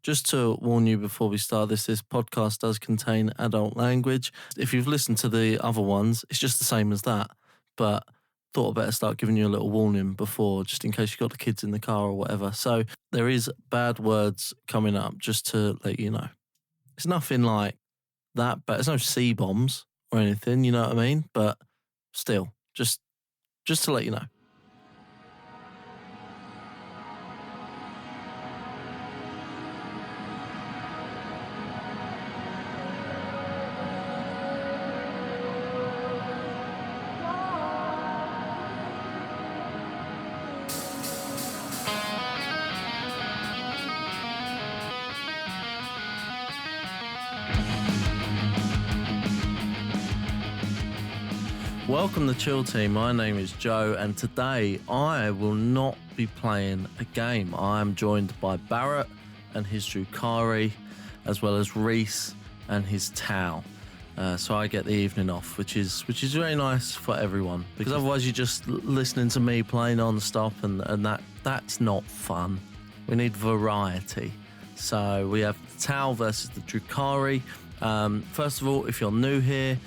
Just to warn you before we start this podcast does contain adult language. If you've listened to the other ones, it's just the same as that. But thought I'd better start giving you a little warning before, just in case you've got the kids in the car or whatever. So there is bad words coming up, just to let you know. It's nothing like that, but it's no C-bombs or anything, you know what I mean? But still, just to let you know. Welcome to Chill Team, my name is Joe, and today I will not be playing a game. I am joined by Barrett and his Drukhari, as well as Reese and his Tau. So I get the evening off, which is very nice for everyone, because otherwise you're just listening to me playing non-stop, and that's not fun. We need variety. So we have the Tau versus the Drukhari. First of all, if you're new here,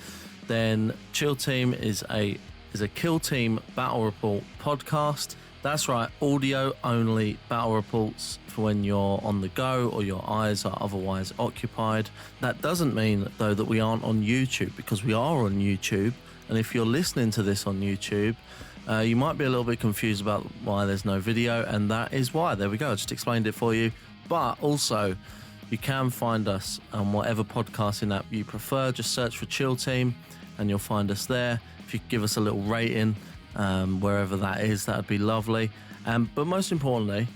then Chill Team is a Kill Team Battle Report podcast. That's right, audio only battle reports for when you're on the go or your eyes are otherwise occupied. That doesn't mean, though, that we aren't on YouTube, because we are on YouTube. And if you're listening to this on YouTube, you might be a little bit confused about why there's no video, and that is why. There we go, I just explained it for you. But also, you can find us on whatever podcasting app you prefer. Just search for Chill Team and you'll find us there. If you could give us a little rating, wherever that is, that would be lovely. But most importantly,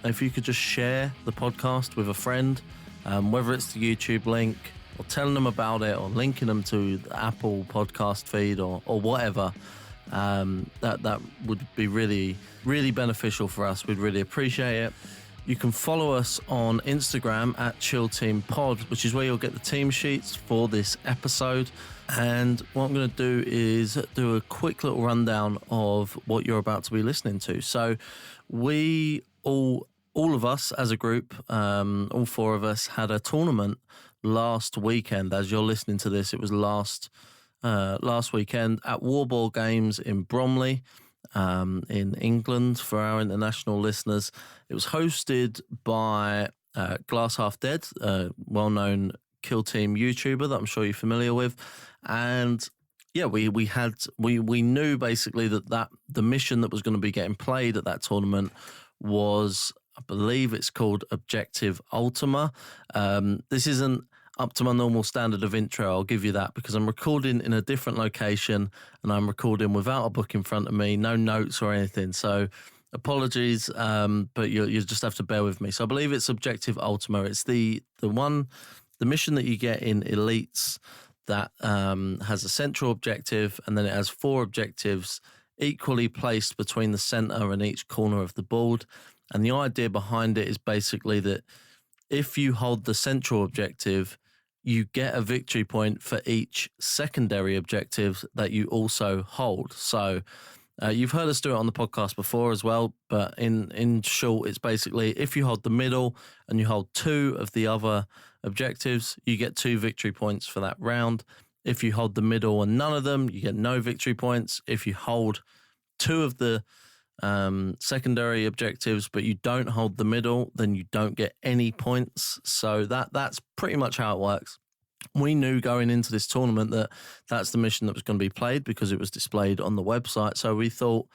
if you could just share the podcast with a friend, whether it's the YouTube link or telling them about it or linking them to the Apple podcast feed or whatever, that would be really, really beneficial for us. We'd really appreciate it. You can follow us on Instagram at Chill Team Pod, which is where you'll get the team sheets for this episode. And what I'm going to do is do a quick little rundown of what you're about to be listening to. So we all of us as a group, all four of us, had a tournament last weekend. As you're listening to this, it was last weekend at Warboard Games in Bromley, in England, for our international listeners. It was hosted by Glass Half Dead, a well-known Kill Team YouTuber that I'm sure you're familiar with. And yeah, we knew basically that the mission that was going to be getting played at that tournament was, I believe it's called Objective Ultima. This isn't up to my normal standard of intro, I'll give you that, because I'm recording in a different location and I'm recording without a book in front of me, no notes or anything. So apologies, but you just have to bear with me. So I believe it's Objective Ultima. It's the mission that you get in Elites that has a central objective, and then it has 4 objectives equally placed between the center and each corner of the board. And the idea behind it is basically that if you hold the central objective, you get a victory point for each secondary objective that you also hold. So you've heard us do it on the podcast before as well, but in short, it's basically if you hold the middle and you hold 2 of the other objectives, you get 2 victory points for that round. If you hold the middle and none of them, you get no victory points. If you hold 2 of the secondary objectives, but you don't hold the middle, then you don't get any points. So that's pretty much how it works. We knew going into this tournament that that's the mission that was going to be played because it was displayed on the website. So we thought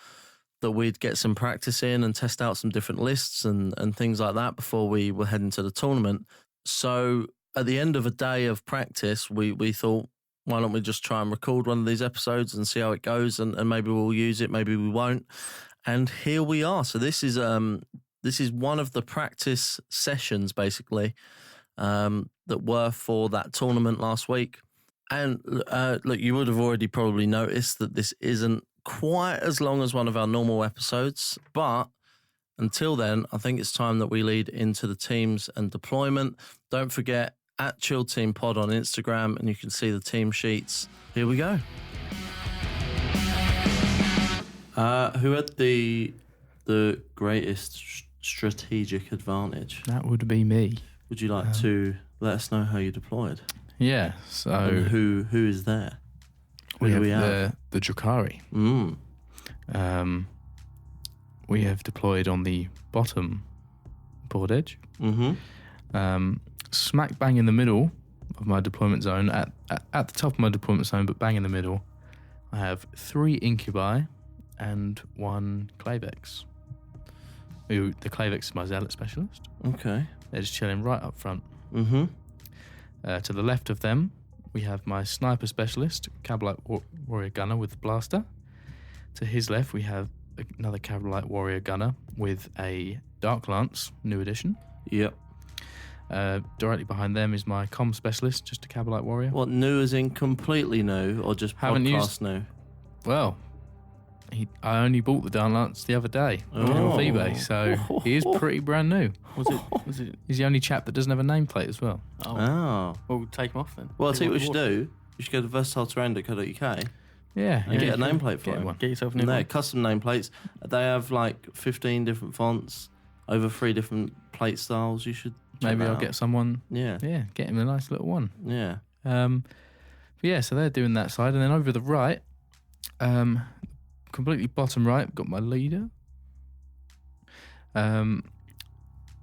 that we'd get some practice in and test out some different lists and things like that before we were heading to the tournament. So at the end of a day of practice, we thought, why don't we just try and record one of these episodes and see how it goes, and maybe we'll use it, maybe we won't. And here we are. So this is one of the practice sessions, basically, that were for that tournament last week. And look, you would have already probably noticed that this isn't quite as long as one of our normal episodes, but until then, I think it's time that we lead into the teams and deployment. Don't forget, at Chill Team Pod on Instagram, and you can see the team sheets. Here we go. Who had the greatest strategic advantage? That would be me. Would you like to let us know how you deployed? Yeah, so... And who is there? We have the Drukhari. We have deployed on the bottom board edge. Smack bang in the middle of my deployment zone, at the top of my deployment zone, but bang in the middle, I have 3 incubi and 1 Clavex. The Clavex is my zealot specialist. Okay. They're just chilling right up front. To the left of them, we have my sniper specialist, Cavalite warrior gunner with the blaster. To his left, we have another Cavalite warrior gunner with a Dark Lance, new edition. Yep. Directly behind them is my comm specialist, just a Cavalite warrior. What, new as in completely new, or just podcast new? Well, I only bought the Dark Lance the other day off eBay, so he is pretty brand new. Was it? He's the only chap that doesn't have a nameplate as well. Oh. Well, we'll take him off then. Well, I'll tell you what you should do. You should go to versatileterrain.co.uk. Yeah. And get a nameplate for him. Get yourself a new one. Custom nameplates. They have like 15 different fonts, over 3 different plate styles. You should maybe I'll get someone. Yeah. Yeah, get him a nice little one. Yeah. But yeah, so they're doing that side. And then over the right, completely bottom right, got my leader.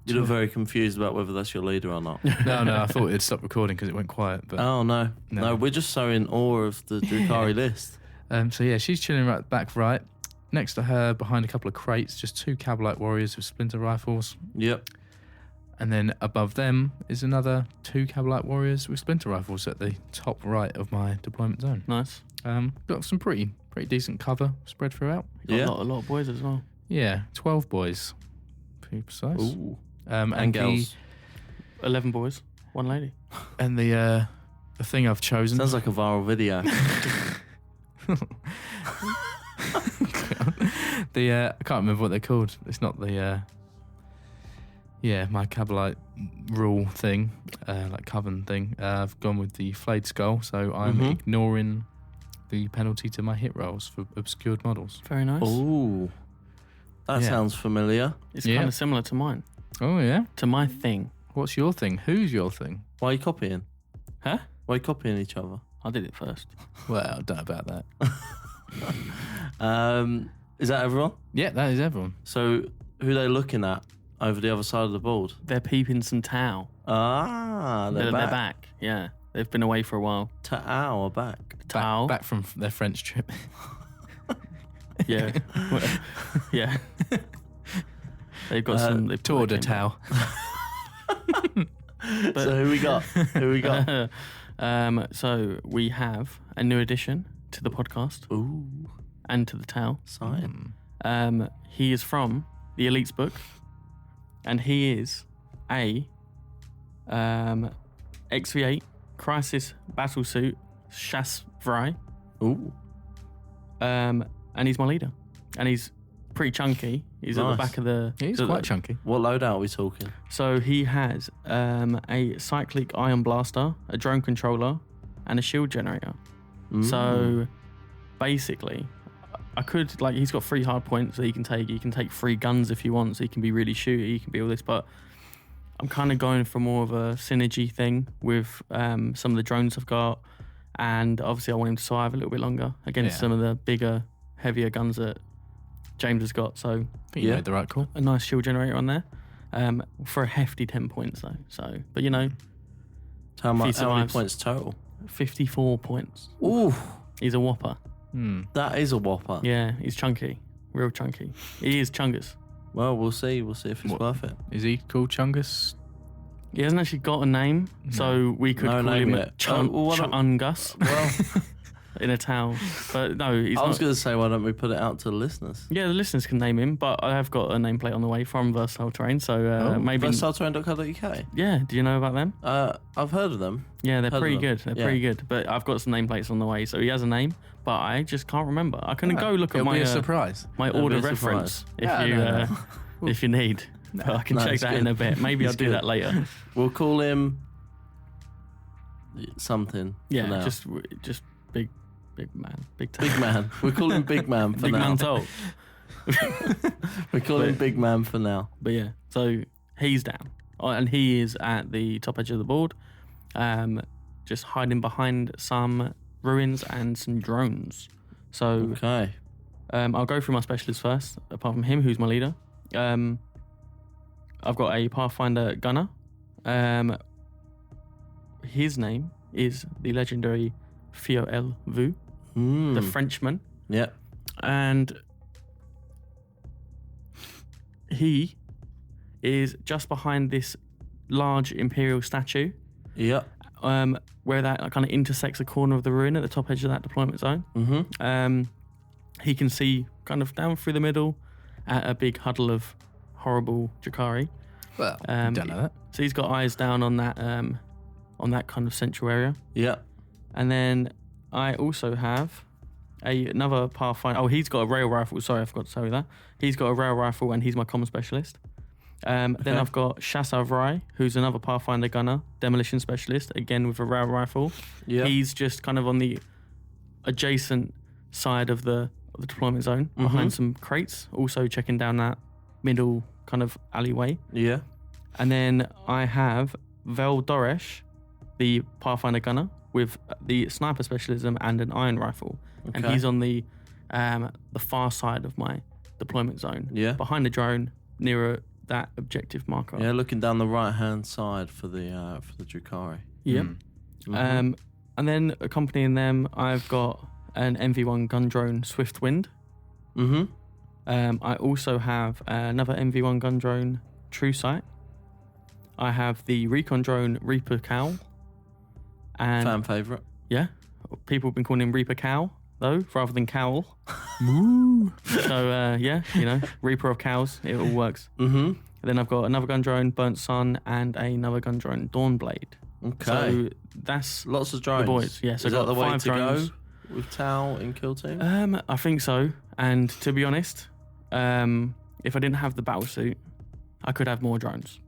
You look very confused about whether that's your leader or not. No, I thought it'd stop recording because it went quiet. But oh, no, we're just so in awe of the Drukhari list. So yeah, she's chilling right back right. Next to her, behind a couple of crates, just 2 Cavalite warriors with splinter rifles. Yep. And then above them is another 2 Cavalite warriors with splinter rifles at the top right of my deployment zone. Nice. Got some pretty decent cover spread throughout. Got a lot of boys as well. Yeah, 12 boys, to be precise. Ooh. And girls. 11 boys, 1 lady. And the thing I've chosen... Sounds like a viral video. I can't remember what they're called. It's not the... my Cavalite rule thing, like Coven thing. I've gone with the flayed skull, so I'm ignoring the penalty to my hit rolls for obscured models. Very nice. Ooh. That sounds familiar. It's kind of similar to mine. Oh, yeah? To my thing. What's your thing? Who's your thing? Why are you copying? Huh? Why are you copying each other? I did it first. Well, I don't know about that. Is that everyone? Yeah, that is everyone. So who are they looking at over the other side of the board? They're peeping some Tau. Ah, they're back. Yeah, they've been away for a while. Tau are back. Tau. Back from their French trip. Yeah. Yeah. They've got some... They've Tour de Tau. So who we got? So we have a new addition to the podcast. Ooh. And to the Tau. Sign. He is from the Elites book. And he is a XV8 Crisis Battlesuit Chasse Vry. Ooh. And he's my leader. And he's pretty chunky. He's at the back of the... He's quite chunky. What loadout are we talking? So he has a cyclic ion blaster, a drone controller, and a shield generator. So basically, I could, he's got 3 hard points that he can take. You can take 3 guns if you want, so he can be really shooty, he can be all this, but I'm kind of going for more of a synergy thing with some of the drones I've got, and obviously I want him to survive a little bit longer against some of the bigger, heavier guns that James has got. So I think you made the right call. A nice shield generator on there for a hefty 10 points though. So, but you know, how many points total? 54 points. Ooh, he's a whopper. That is a whopper. Yeah, he's chunky, real chunky. He is Chungus. Well, we'll see if it's worth it. Is he called Chungus? He hasn't actually got a name, so we could call him Chungus. Well, in a towel. But no, he's I was going to say, why don't we put it out to the listeners? Yeah, the listeners can name him, but I have got a nameplate on the way from Versatile Terrain, so maybe... Versatileterrain.co.uk? Yeah, do you know about them? I've heard of them. Yeah, they're pretty good. They're pretty good, but I've got some nameplates on the way, so he has a name, but I just can't remember. I can go look at my... It'll be a surprise. My order reference, if you need. But I can check that in a bit. Maybe I'll do that later. We'll call him something. Yeah, just big man. Big man. We'll call him Big Man for now. Big Man Toll. We call him Big Man for now. But yeah, so he's down. and he is at the top edge of the board, just hiding behind some ruins and some drones. So Okay. I'll go through my specialists first, apart from him, who's my leader. I've got a Pathfinder gunner. His name is the legendary Theo Vu, the Frenchman. Yeah. And he is just behind this large Imperial statue, Yeah. where that kind of intersects the corner of the ruin at the top edge of that deployment zone. Mm-hmm. He can see kind of down through the middle at a big huddle of horrible Drukhari. Well, don't know that. So he's got eyes down on that kind of central area. Yeah. And then I also have another Pathfinder. Oh, he's got a rail rifle. Sorry, I forgot to tell you that. He's got a rail rifle and he's my comm specialist. Then I've got Shassav Rai, who's another Pathfinder gunner, demolition specialist, again with a rail rifle. Yeah. He's just kind of on the adjacent side of the deployment zone, behind some crates, also checking down that middle kind of alleyway. Yeah. And then I have Vel Doresh, the Pathfinder gunner, with the sniper specialism and an iron rifle. And Okay. he's on the far side of my deployment zone. Yeah. Behind the drone, nearer that objective marker. Yeah, looking down the right-hand side for the Drukhari. Yep. Mhm. And then accompanying them, I've got an MV1 gun drone Swiftwind. Mm-hmm. I also have another MV1 gun drone True Sight. I have the recon drone Reaper Cowl. And Fan favourite. yeah, people have been calling him Reaper Cow though, rather than Cowl. So yeah, Reaper of Cows, it all works. Mm-hmm. Then I've got another gun drone Burnt Sun and another gun drone Dawnblade. Okay. So that's Lots of drones. the boys. Yeah, so Is I've that the got way 5 to drones. go with Tau in Kill Team? I think so. And to be honest, if I didn't have the battle suit, I could have more drones.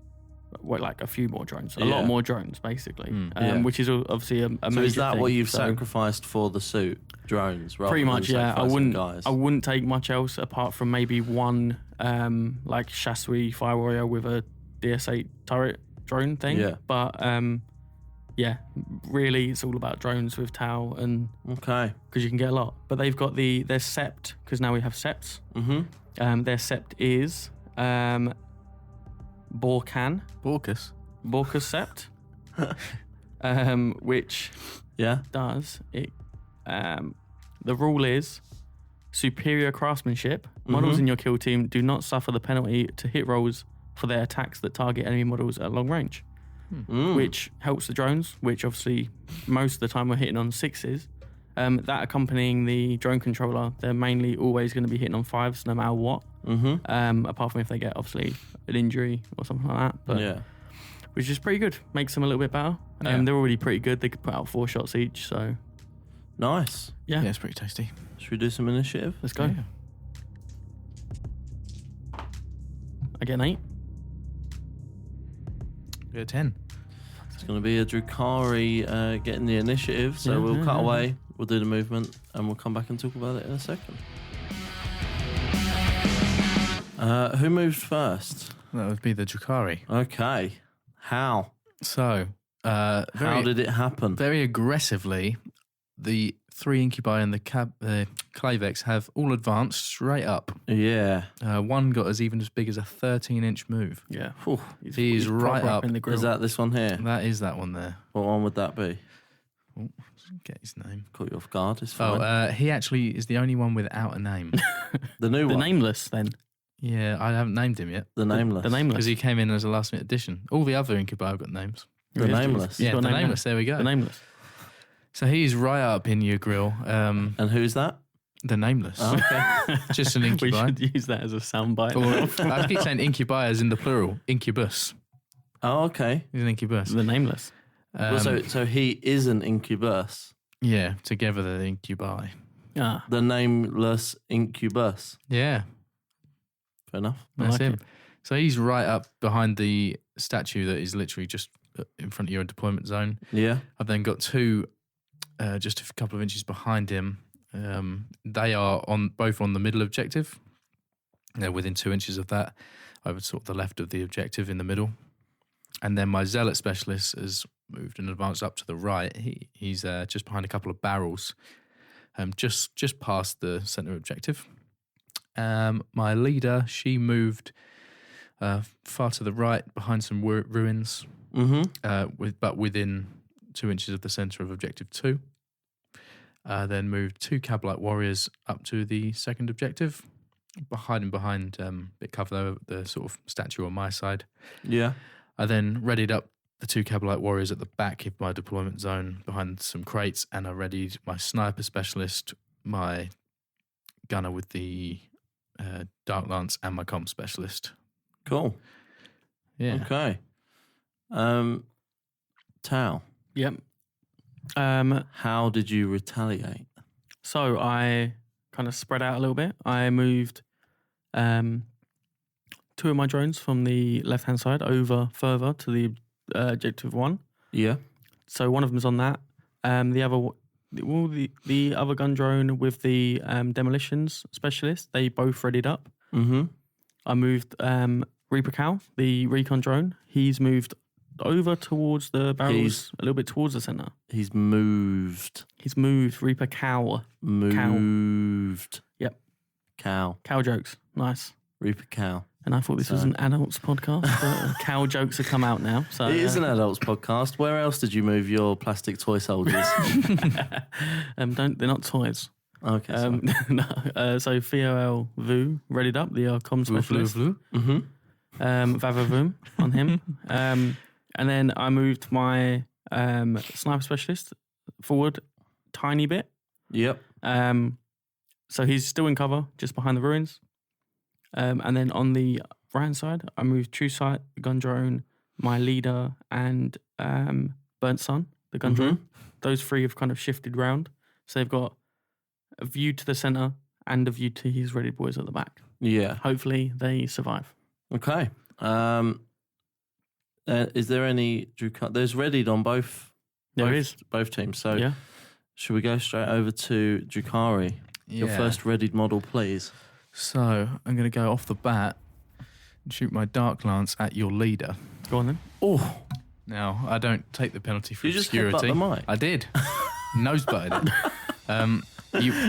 Well, like a few more drones, a lot Yeah. more drones, basically. Yeah. Which is obviously a So major is that thing. what you've So sacrificed for the suit? Drones, rather pretty than much, yeah. sacrificing guys. I wouldn't take much else apart from maybe one, like Shasui Fire Warrior with a DS8 turret drone thing. Yeah. But yeah, really, it's all about drones with Tau, and Okay. because you can get a lot. But they've got their Sept, because now we have Septs. Mm-hmm. Their Sept is Borkan Borkus. Sept, which Yeah. does it. The rule is superior craftsmanship. Models in your kill team do not suffer the penalty to hit rolls for their attacks that target enemy models at long range, which helps the drones, which obviously most of the time we're hitting on 6s. That accompanying the drone controller, they're mainly always going to be hitting on 5s no matter what. Mm-hmm. Apart from if they get obviously an injury or something like that. But Yeah. which is pretty good. Makes them a little bit better. Yeah. They're already pretty good. They could put out 4 shots each. So Nice. yeah, Yeah, it's pretty tasty. Should we do some initiative? let's go. Yeah. I get an 8. Go 10. It's going to be a Drukhari getting the initiative, so Yeah, we'll yeah, cut yeah. away, we'll do the movement, and we'll come back and talk about it in a second. Who moved first? That would be the Drukhari. Okay. How? So, How did it happen? very aggressively, the 3 Incubi and the Clavex have all advanced straight up. Yeah. One got as even as big as a 13-inch move. Yeah. He's right proper up. in the grill. Is that this one here? That is that one there. What one would that be? Oh, get his name. Caught you off guard, it's fine. Oh, he actually is the only one without a name. the new the one? nameless then? Yeah, I haven't named him yet The nameless. The nameless. because he came in as a last-minute addition. All the other Incubi have got names. The Yeah, nameless. he's Yeah, got a the name now. nameless. There we go. The nameless. So he's right up in your grill. And who's that? The nameless. Oh, okay. Just an We Incubi. should use that as a soundbite. Or, I keep saying Incubi as in the plural. Incubus. Oh, okay. He's an Incubus. The nameless. Well, so he is an incubus. Yeah, together they're the Incubi. Ah, The nameless incubus. Yeah, Fair enough. I that's like him. it. So he's right up behind the statue that is literally just in front of your deployment zone. Yeah. I've then got 2 just a couple of inches behind him. They are both on the middle objective. They're within 2 inches of that, over sort of the left of the objective in the middle. And then my zealot specialist has moved and advanced up to the right. He's just behind a couple of barrels, just past the centre objective. My leader, she moved far to the right behind some ruins, but within 2 inches of the centre of objective 2. Then moved 2 Cabalite warriors up to the second objective, hiding behind bit cover the sort of statue on my side. Yeah. I then readied up the 2 Cabalite warriors at the back of my deployment zone behind some crates, and I readied my sniper specialist, my gunner with the Dark Lance, and my comm specialist. Cool. Yeah. Okay. Tao, Yep. how did you retaliate? So I kind of spread out a little bit. I moved 2 of my drones from the left-hand side over further to the objective 1. Yeah. So one of them's on that. The other gun drone with the demolitions specialist, they both readied up. Mm-hmm. I moved Reaper Cow, the recon drone. He's moved over towards the barrels, a little bit towards the centre. He's moved. Reaper Cow. Moved. Yep. Cow. Cow jokes. Nice. Reaper cow. And I thought this was an adults podcast, but cow jokes have come out now. So It is an adults podcast. Where else did you move your plastic toy soldiers? they're not toys. Okay. No, so VOL Vu readied up, the comm specialist. Mm-hmm. Vavavoom on him. And then I moved my sniper specialist forward tiny bit. Yep. So he's still in cover, just behind the ruins. And then on the right-hand side, I moved True Sight, the gun drone, my leader, and Burnt Sun, the gun drone. Those 3 have kind of shifted round. So they've got a view to the centre and a view to his ready boys at the back. Yeah. Hopefully they survive. Okay. Is there any Drukhari? There's readied on both teams. So yeah. Should we go straight over to Drukhari? Your first readied model, please. So I'm going to go off the bat and shoot my Dark Lance at your leader. Go on then. Oh. Now, I don't take the penalty for You just obscurity. headbutt the mic. I did. Nose butted it.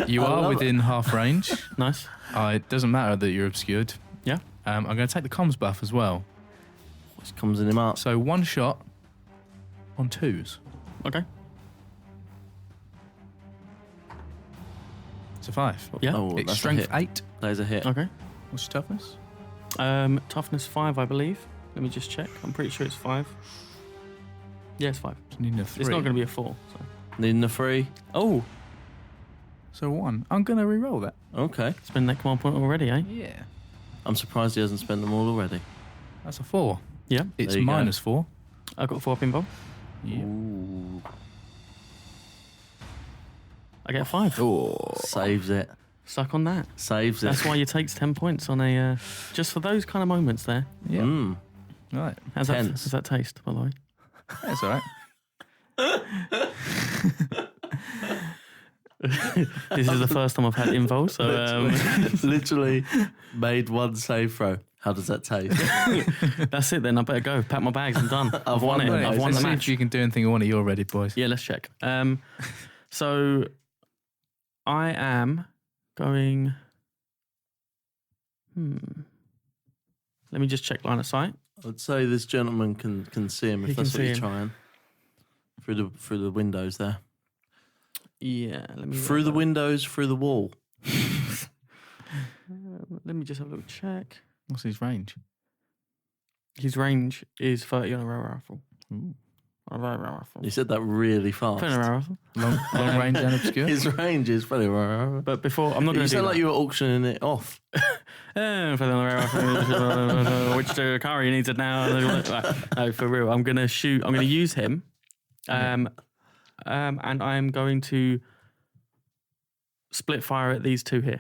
You are within half range. Nice. It doesn't matter that you're obscured. Yeah. I'm going to take the comms buff as well. Just comes in him up. So 1 shot on 2s. Okay. It's a 5. Yeah. Oh, It's that's strength a hit. 8. There's a hit. Okay. What's your toughness? Toughness 5, I believe. Let me just check. I'm pretty sure it's 5. Yeah, it's 5. So you need a 3. It's not going to be a 4. So. Needing a 3. Oh, So 1. I'm going to re-roll that. Okay. spend that command point already, eh? Yeah. I'm surprised he hasn't spent them all already. That's a 4. Yeah. It's There you go. minus 4. I got 4 pinball. Yeah. Ooh. I get a 5. Saves it. Suck on that. Saves it. That's why you takes 10 points on a just for those kind of moments there. Yeah. Mm. Right. How's Tense. that taste, by the way? That's all right. This is the first time I've had involved, so Literally made one save throw. How does that taste? that's it then. I better go. Pack my bags. I'm done. I've won it. Right, I've won Let's the see if match. you can do anything on one of your ready boys. Yeah, let's check. So I am going. Let me just check line of sight. I'd say this gentleman can see him He if can that's what see you're him. trying. Through the windows there. Yeah, let me. Through the windows, through the wall. Let me just have a little check. What's his range? His range is 30 on a rail rifle. Ooh. On a rail rifle. You said that really fast. 30 on a rail rifle. Long range and obscure? His range is pretty. But before, I'm not going You to do sound that. like you were auctioning it off. 30 on a rail rifle. Which Drukhari needs it now. No, for real. I'm going to shoot. I'm going to use him. And I'm going to split fire at these 2 here.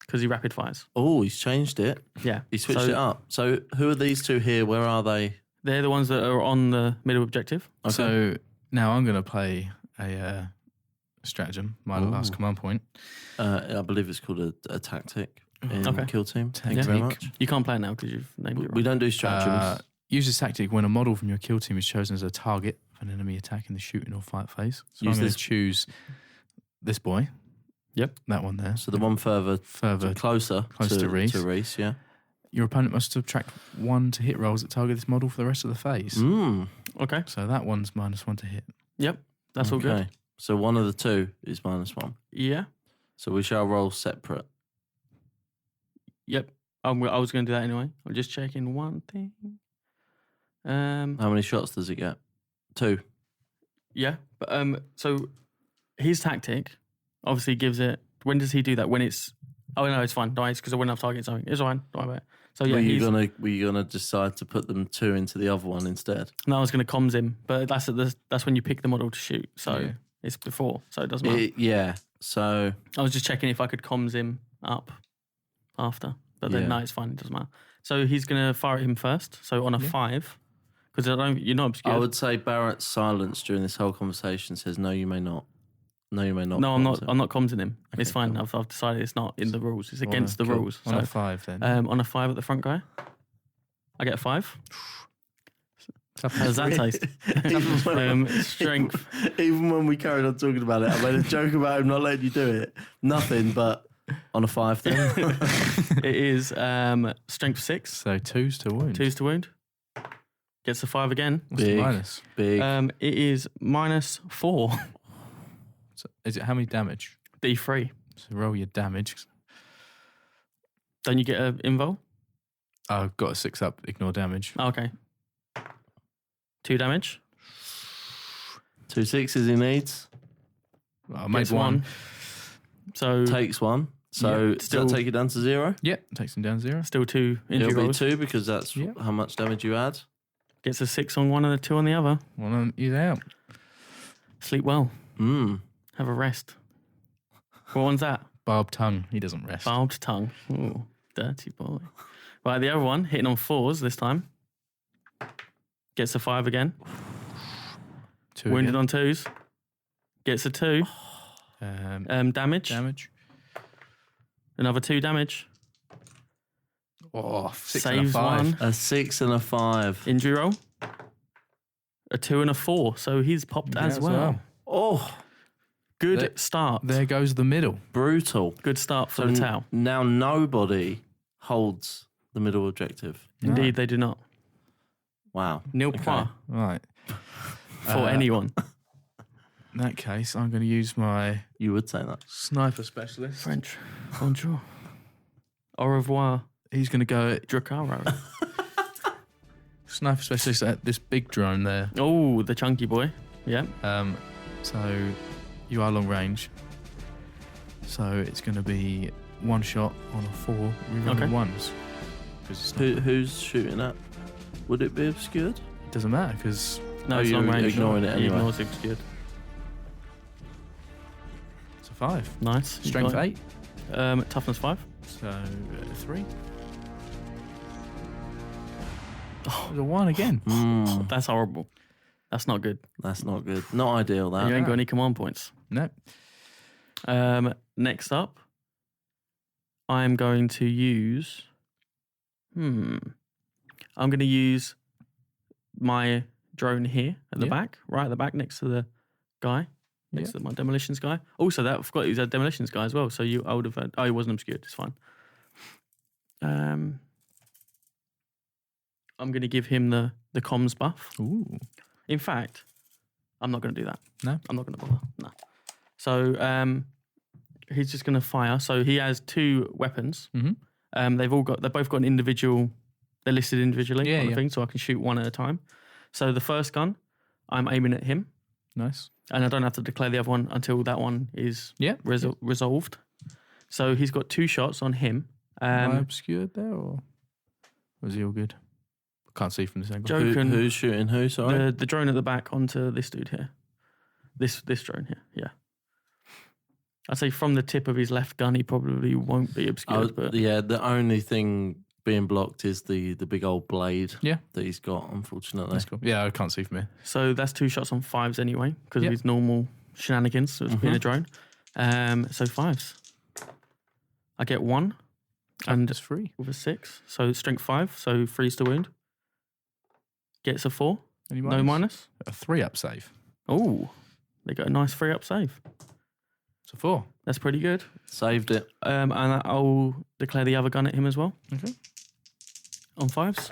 Because he rapid fires. Oh, he's changed it. Yeah. He switched it up. So who are these 2 here? Where are they? They're the ones that are on the middle objective. Okay. So now I'm going to play a stratagem, my last command point. I believe it's called a tactic in Okay. Kill Team. Thank you Technique. very much. You can't play it now because you've named it We wrong. don't do stratagems. Use this tactic when a model from your kill team is chosen as a target of an enemy attack in the shooting or fight phase. So I'm going to choose this boy. Yep. That one there. So the one further closer to Reese. To Reese, yeah. Your opponent must subtract 1 to hit rolls that target this model for the rest of the phase. Okay. So that one's -1 to hit. Yep. That's all good. So one of the two is -1. Yeah. So we shall roll separate. Yep. I was going to do that anyway. I'm just checking one thing. How many shots does it get? 2. Yeah. But so his tactic obviously gives it. When does he do that? When it's. Oh no, it's fine. No, it's because I went off target something. It's fine. Don't worry about it. So yeah, were you gonna decide to put them 2 into the other one instead? No, I was going to comms him, but that's when you pick the model to shoot. So it's before, so it doesn't matter. Yeah. So I was just checking if I could comms him up after, but then no, it's fine. It doesn't matter. So he's going to fire at him first. So on a 5, because you're not obscured. I would say Barrett's silence during this whole conversation says no, you may not. No, you may not. No, I'm not. I'm not commsing him. Okay, it's fine. Cool. I've decided it's not in the rules. It's against the rules. On a 5 then. On a 5 at the front guy, I get a 5. How does that taste? Strength. Even when we carried on talking about it, I made a joke about him not letting you do it. Nothing, but on a 5 then. It is strength 6. So 2's to wound. 2's to wound. Gets a 5 again. What's the minus? Big. It is -4. So is it how many damage? D3. So roll your damage. Don't you get an invul? I've got a 6 up, ignore damage. Oh, okay. 2 damage. 2 6s he needs. I made 1. So takes 1. So does that take it down to 0? Yeah, takes him down 0. Still 2 injury It'll rolls. be 2 because that's how much damage you add. Gets a 6 on one and a 2 on the other. One of them is out. Sleep well. Have a rest. What one's that? Barbed tongue. He doesn't rest. Barbed tongue. Ooh, dirty boy. Right, the other one, hitting on 4s this time. Gets a 5 again. 2 Wounded again. on 2s. Gets a 2. Damage. Damage. Another 2 damage. Oh, 6 Saves and a 5. 1. A 6 and a 5. Injury roll. A 2 and a 4. So he's popped as well. Oh, good start. There goes the middle. Brutal. Good start for the Tau. Now nobody holds the middle objective. Indeed, they do not. Wow. Nil point Right. for anyone. In that case, I'm going to use my You would say that. sniper specialist. French. Bonjour. Au revoir. He's going to go Drukhari. sniper specialist at this big drone there. Oh, the chunky boy. Yeah. So you are long range. So it's going to be 1 shot on a 4, rerolling 1s. Who's shooting at? Would it be obscured? It doesn't matter because No, it's long range. ignoring it anyway. He ignores obscured. it's a 5. Nice. Strength 8. Toughness 5. So 3. Oh, there's a 1 again. That's horrible. That's not good. That's not good. Not ideal, that. You ain't got any command points. No. Next up, I'm going to use... I'm going to use my drone here at the back, right at the back next to the guy, next to my demolitions guy. Also, I forgot he was a demolitions guy as well. So I would have had... Oh, he wasn't obscured. It's fine. I'm going to give him the comms buff. Ooh. In fact, I'm not going to do that. No? I'm not going to bother. No. So he's just going to fire. So he has 2 weapons. Mm-hmm. They've both got an individual. They're listed individually on the thing, so I can shoot one at a time. So the first gun, I'm aiming at him. Nice. And I don't have to declare the other one until that one is resolved. So he's got 2 shots on him. Am I obscured there or was he all good? Can't see from this angle. Who's shooting who, sorry? The drone at the back onto this dude here. This drone here, yeah. I'd say from the tip of his left gun, he probably won't be obscured. But yeah, the only thing being blocked is the big old blade that he's got, unfortunately. That's cool. Yeah, I can't see from here. So that's 2 shots on 5s anyway, because of his normal shenanigans of being a drone. So 5s. I get 1. And it's 3. with a 6. So strength 5, so 3's to wound. gets a 4. Any No minus. A 3-up save. Oh, they got a nice 3-up save. It's a 4. That's pretty good. Saved it. And I'll declare the other gun at him as well. Okay. On 5s.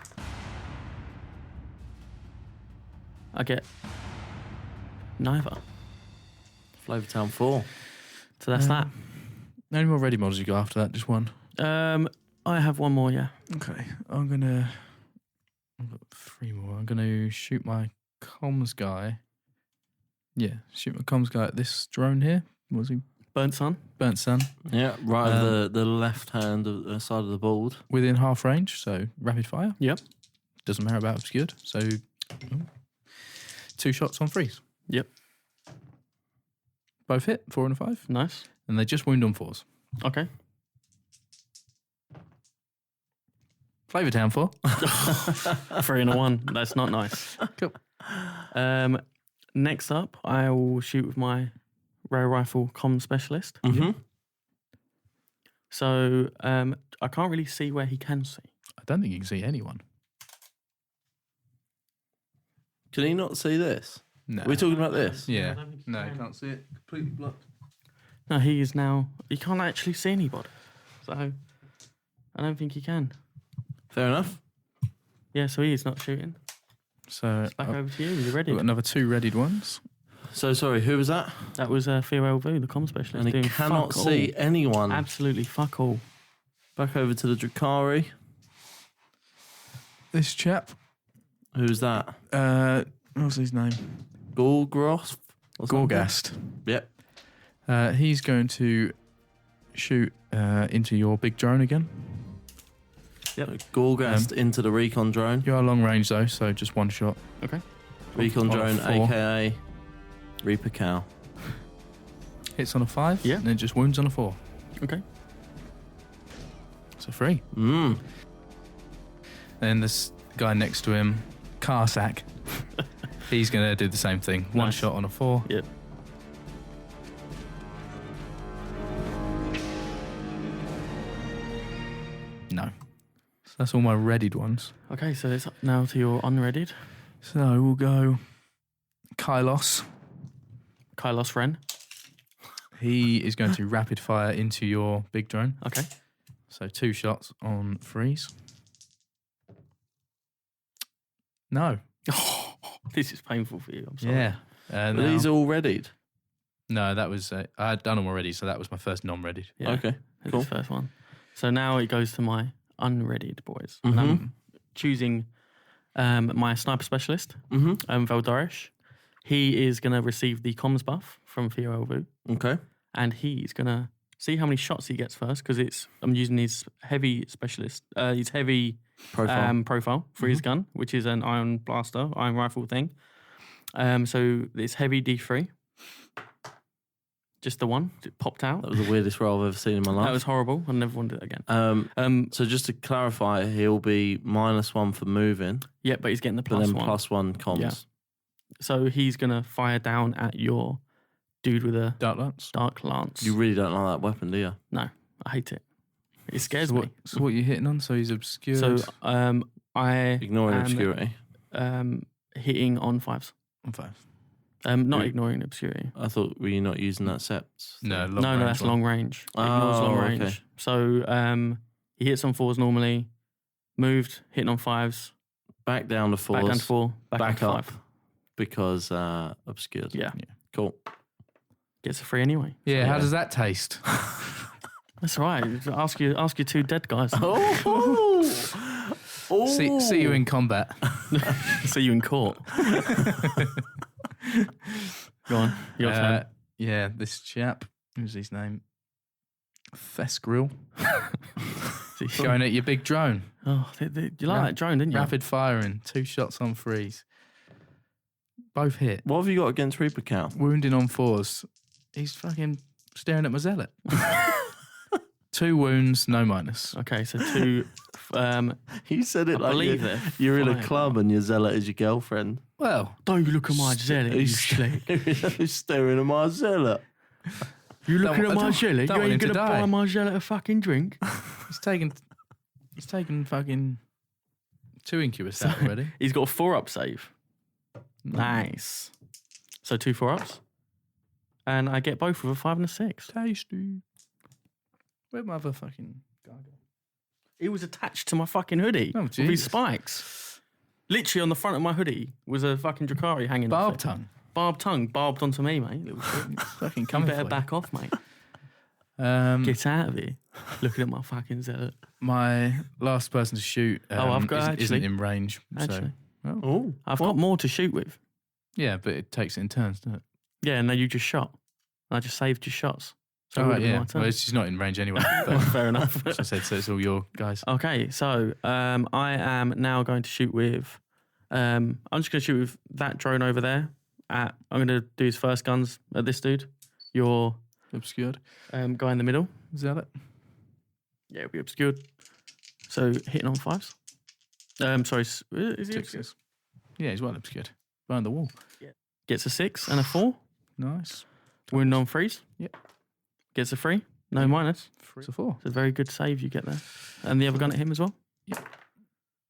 I get neither. Flavortown 4. So that's that. Any more ready mods you got after that? Just one. I have one more, yeah. Okay. I've got 3 more. I'm gonna shoot my comms guy. Yeah, shoot my comms guy at this drone here. What was he? Burnt Sun. Burnt Sun. Yeah, right at the left hand of the side of the board. Within half range, so rapid fire. Yep. Doesn't matter about obscured. So 2 shots on freeze. Yep. Both hit, 4 and a 5. Nice. And they just wound on 4s. Okay. Flavortown 4. 3 and a 1. That's not nice. Cool. Next up, I will shoot with my rare rifle comm specialist. Mm-hmm. So I can't really see where he can see. I don't think you can see anyone. Can he not see this? No. Are we talking about this? Yeah. No, you can't see it. Completely blocked. No, he is now. He can't actually see anybody. So I don't think he can. Fair enough. Yeah, so he is not shooting. So Back over to you. You ready? I've got another 2 readied ones. So, sorry, who was that? That was Theo Vu, the comm specialist. And he doing cannot fuck see all. anyone. Absolutely fuck all. Back over to the Drukhari. This chap. Who's that? What's his name? Gorgroth? Gorgast. Yep. He's going to shoot into your big drone again. Yep. Gorgast into the recon drone. You are long range though, so just 1 shot. Okay. Recon On a drone, 4. aka Reaper Cow. Hits on a 5. Yeah. And then just wounds on a 4. Okay. So 3. Mm. Then this guy next to him, Carsack. He's going to do the same thing. 1 Nice. shot on a 4. Yep. No. So that's all my readied ones. Okay, so it's up now to your unreadied. So we'll go Kylos. Kylos Ren. He is going to rapid fire into your big drone. Okay. So 2 shots on freeze. No. This is painful for you. I'm sorry. Yeah. But Now- these are all readied. No, that was I had done them already, so that was my first non-readied. Yeah. Okay. That's Cool. the first one. So now it goes to my unreadied boys. And Mhm. I'm choosing my sniper specialist, Mm-hmm. Veldarish. He is going to receive the comms buff from Theo Vu, Okay. and he's going to see how many shots he gets first, because I'm using his heavy specialist, his heavy Profile. profile for his gun, which is an iron blaster, iron rifle thing. So it's heavy D3. Just the one. It popped out. That was the weirdest roll I've ever seen in my life. That was horrible. I never wanted it again. So just to clarify, he'll be -1 for moving, Yeah, but he's getting the but plus then one. +1 comms. Yeah. So he's going to fire down at your dude with a Dark Lance. dark lance. You really don't like that weapon, do you? No, I hate it. It scares So me. what are you hitting on? So he's obscured. So I Ignoring am, obscurity. hitting on 5s. on 5. Not Really? ignoring obscurity. I thought, were you not using that sept? No, thing? long No, that's one. long range. Oh, Ignores long okay. range. So he hits on 4s normally, moved, hitting on 5s, Back down to 4s. back down to 4, back up up to 5. because obscured. Yeah. Cool. Gets a 3 anyway. Yeah, how Yeah. does that taste? That's all right. Ask your 2 dead guys. Oh. Oh. see you in combat. See you in court. Go on. Your turn. Yeah, this chap. Who's his name? Fesgril. Going at your big drone. Oh, you like that drone, didn't you? Rapid firing. 2 shots on freeze. Both hit. What have you got against Reaper Cow? Wounding on 4s. He's fucking staring at my zealot. 2 wounds, no minus. Okay, so 2. You said it I like believe it. you're in a Fine. club and your zealot is your girlfriend. Well, Don't you look at my zealot, you slick. He's staring at my zealot. You looking Don't- at my don't- zealot? don't You want ain't him to going to buy die. my zealot a fucking drink? he's taking fucking 2 incubus out already. He's got a 4-up save. Nice. So 2 4-ups. And I get both with a 5 and a 6. Tasty. Where'd my other fucking guy go? He was attached to my fucking hoodie with his spikes. Literally on the front of my hoodie was a fucking Drukhari hanging off Barb it. tongue. Barbed tongue, barbed onto me, mate. Little shit. Fucking You coming better for back off, mate. you. Get out of here. Looking at my fucking zealot. My last person to shoot I've got isn't actually. in range. Actually. So, Oh, I've got more to shoot with. yeah, but it takes it in turns, doesn't it? Yeah, and then you just shot. I just saved your shots. So it Oh, would have been yeah. my turn. Well, she's not in range anyway. But Fair enough. as I said, so it's all your guys. Okay, so I am now going to shoot with. I'm just going to shoot with that drone over there. I'm going to do his first guns at this dude. Your Obscured. guy in the middle. Is that it? Yeah, it'll be obscured. So hitting on 5s. Sorry, is he obscured? 6s. Yeah, he's well obscured. Behind the wall. Gets a 6 and a 4. Nice. Wound on 3s. Yep. Gets a 3. No minus. It's a 4. It's a very good save you get there. And the other gun at him as well. Yep.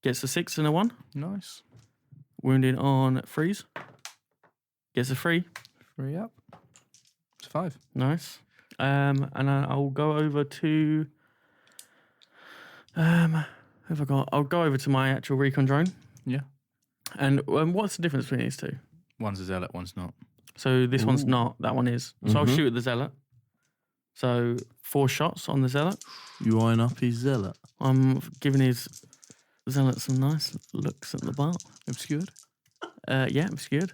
Gets a 6 and a 1. Nice. Wounding on 3s. Gets a 3. 3 up. It's 5. Nice. And I'll go over to. Who have I got? I'll go over to my actual recon drone. Yeah. And what's the difference between these two? One's a zealot, one's not. So this one's Ooh. not. That one is. So I'll shoot at the zealot. So 4 shots on the zealot. you eyeing up his zealot? I'm giving his zealot some nice looks at the butt. Obscured? Yeah, obscured.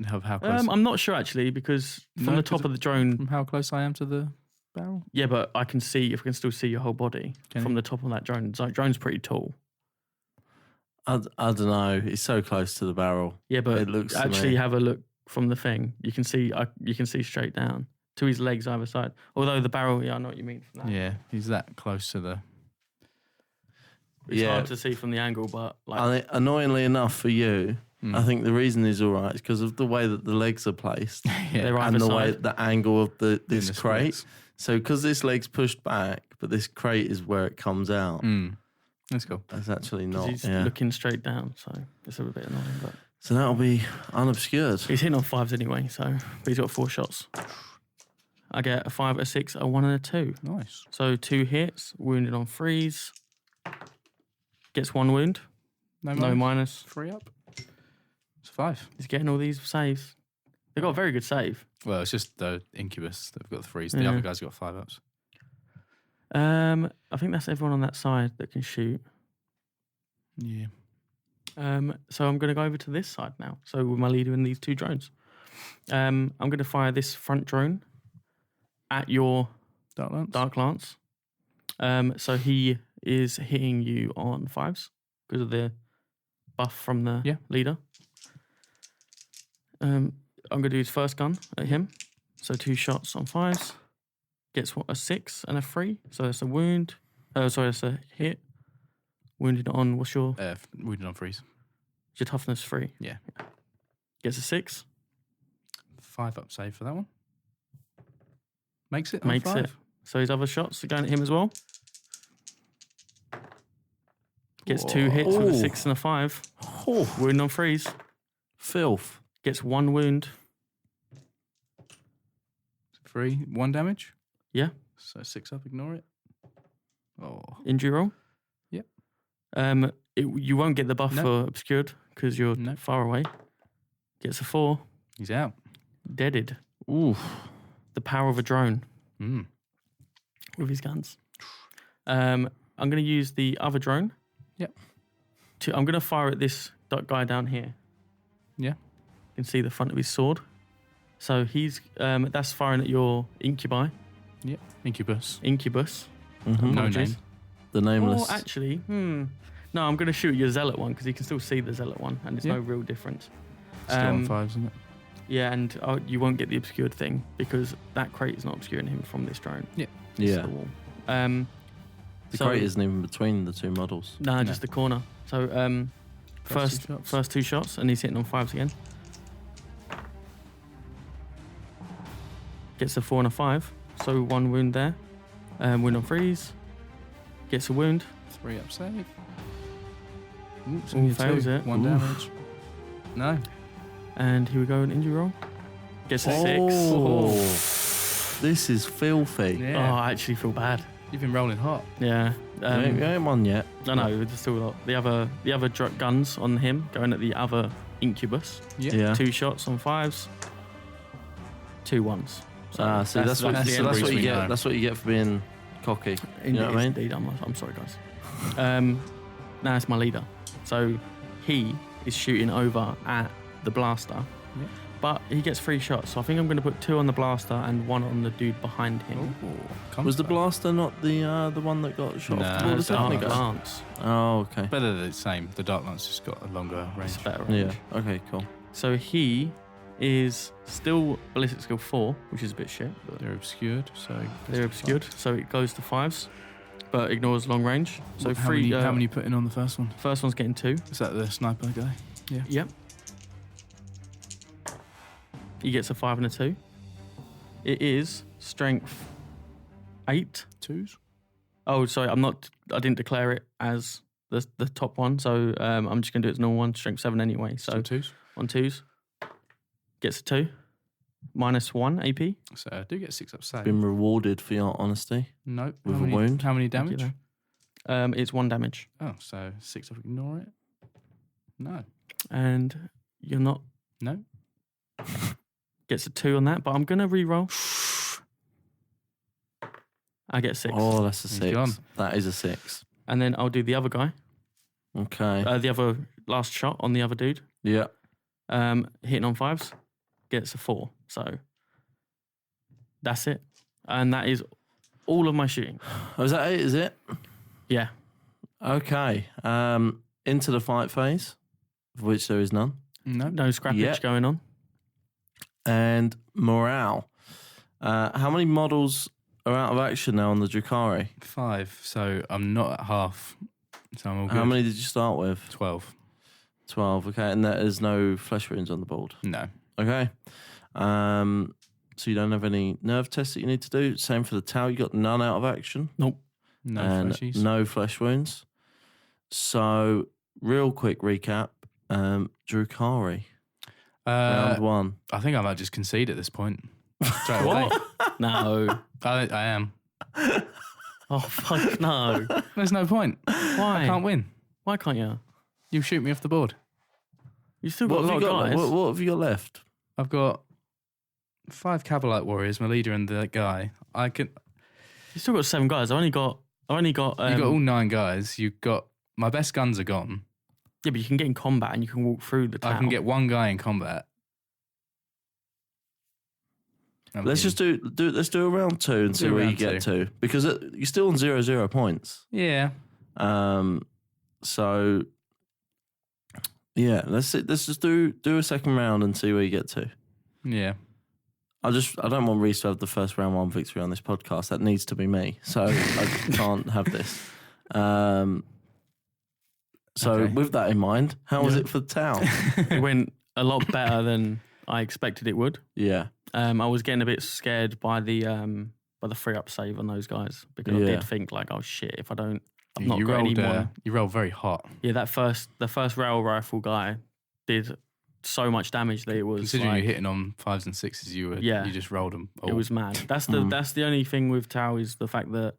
How close? I'm not sure actually because from No, the top 'cause of the drone. From how close I am to the barrel? Yeah, but I can see if we can still see your whole body Can from you? the top of that drone. So drone's pretty tall. I don't know. It's so close to the barrel. Yeah, but It looks to actually me. have a look from the thing. You can see straight down to his legs either side. Although the barrel, yeah, I know what you mean from that. Yeah, he's that close to the... It's Yeah. hard to see from the angle, but like And annoyingly enough for you, I think the reason he's all right is because of the way that the legs are placed they're and either the way side. the angle of this the crate. splits. So because this leg's pushed back, but this crate is where it comes out. That's cool. That's actually 'Cause not. he's Yeah. looking straight down, so it's a bit annoying. But So that'll be unobscured. he's hitting on 5s anyway, so but he's got 4 shots. I get a 5, a 6, a 1, and a 2. Nice. So 2 hits, wounded on 3s. Gets 1 wound, no minus. 3 up. It's 5. He's getting all these saves. They've got a very good save. Well, it's just the incubus that have got the 3s. Yeah. The other guy's got 5 ups. I think that's everyone on that side that can shoot. Yeah. So I'm going to go over to this side now. So with my leader and these 2 drones. I'm going to fire this front drone at your Dark Lance. Dark Lance. So he is hitting you on 5s because of the buff from the leader. I'm going to do his first gun at him. So 2 shots on 5s. Gets a 6 and a 3. So that's a wound. That's a hit. Wounded on, what's your Wounded on 3s. your toughness 3? Yeah. Gets a 6. 5 up save for that one. Makes it. Makes 5. it. So his other shots are going at him as well. Gets 2 hits with a 6 and a 5. Oh, Wound on 3s. filth. Gets 1 wound. 3. 1 damage. Yeah. So 6 up. Ignore it. Oh. Injury roll. Yep. You won't get the buff No. for obscured because you're No. far away. Gets a 4. He's out. Deaded. Ooh. The power of a drone with his guns. I'm going to use the other drone. Yep. I'm going to fire at this guy down here. Yeah. You can see the front of his sword. So he's that's firing at your incubi. Yep. Incubus. Incubus. Mhm. No Apologies. name. The nameless. Or actually, no, I'm going to shoot your zealot one because you can still see the zealot one, and there's Yeah. no real difference. Still on 5s, isn't it? Yeah, and you won't get the obscured thing because that crate is not obscuring him from this drone. Yeah. It's Yeah. the wall. The crate isn't even between the 2 models. No, just the corner. So First 2 shots. first 2 shots, and he's hitting on 5s again. Gets a 4 and a 5, so 1 wound there. Wound on 3s. Gets a wound. 3 up save. Oops, All fails it. 1 damage. No. And here we go, an injury roll. Gets a 6. Oh, this is filthy. Oh, Yeah. I actually feel bad. You've been rolling hot. Yeah. We ain't won yet. No, there's still a lot. The other guns on him going at the other incubus. Yeah. 2 shots on 5s. 2 1s. So see, that's what the you end get. know. That's what you get for being cocky. Indeed, know what I mean? Indeed, I'm sorry, guys. Now it's my leader. So he is shooting over at the blaster, but he gets 3 shots. So I think I'm going to put 2 on the blaster and 1 on the dude behind him. Was the blaster not the one that got shot? No, off the board a It's second Dark ago? Lance. Oh, okay. Better than the same. The Dark Lance just got a longer range. It's better Yeah. range. Okay. Cool. So he is still ballistic skill 4, which is a bit shit. But They're obscured, so they're obscured, so it goes to 5s, but ignores long range. So how 3. Many, how many you put in on the first one? First one's getting 2. Is that the sniper guy? Yeah. Yep. He gets a 5 and a 2. It is strength 8. 2s. Oh, sorry, I didn't declare it as the top one, so I'm just gonna do it as normal one, strength 7 anyway. So So 2s. on 2s, gets a 2, -1 AP. So I do get 6 up save. Been rewarded for your honesty. Nope. With how a many, wound? How many Thank you, damage? though. It's 1 damage, Oh, so 6 of ignore it. No. and you're not. No. Gets a 2 on that, but I'm gonna re-roll. I get 6, Oh, that's a He's 6. gone. That is a 6. and then I'll do the other guy, Okay. the other last shot on the other dude. Yeah. Hitting on 5s, gets a 4. So that's it, and that is all of my shooting. Oh, is that it? Is it? Yeah. Okay. Into the fight phase, of which there is none. No. No scrappage Yep. going on. And morale. How many models are out of action now on the Drukhari? 5. So I'm not at half. So I'm all good. How many did you start with? 12. 12. Okay. And there is no flesh wounds on the board. No. Okay. So you don't have any nerve tests that you need to do. Same for the Tau. You got none out of action. Nope. No and fleshies. no flesh wounds. So, real quick recap. Drukhari, round 1. I think I might just concede at this point. Straight away. What? No. I am. Oh, fuck no. There's no point. Why? I can't win. Why can't you? You shoot me off the board. You still got a What lot have, of you got, guys. what have you got left? I've got 5 Cavalite warriors, my leader and the guy. I can. You still got 7 guys. I only got. You got all 9 guys. You got my best guns are gone. Yeah, but you can get in combat and you can walk through the town. I can get 1 guy in combat. Let's just do let's do a round 2 and see Do where you round get to, because you're still on 0-0 points. Yeah. So yeah, let's just do a second round and see where you get to. Yeah. I don't want Reece to have the first round 1 victory on this podcast. That needs to be me. So I can't have this. So Okay. with that in mind, how was Yeah. it for the Tau? It went a lot better than I expected it would. Yeah. I was getting a bit scared by the 3-up save on those guys, because I Yeah. did think like, oh shit, if I don't, I've not you got any rolled. more. You rolled very hot. Yeah, the first rail rifle guy did so much damage that it was Considering like, you're hitting on 5s and 6s, you just rolled them. it was mad. That's the only thing with Tau, is the fact that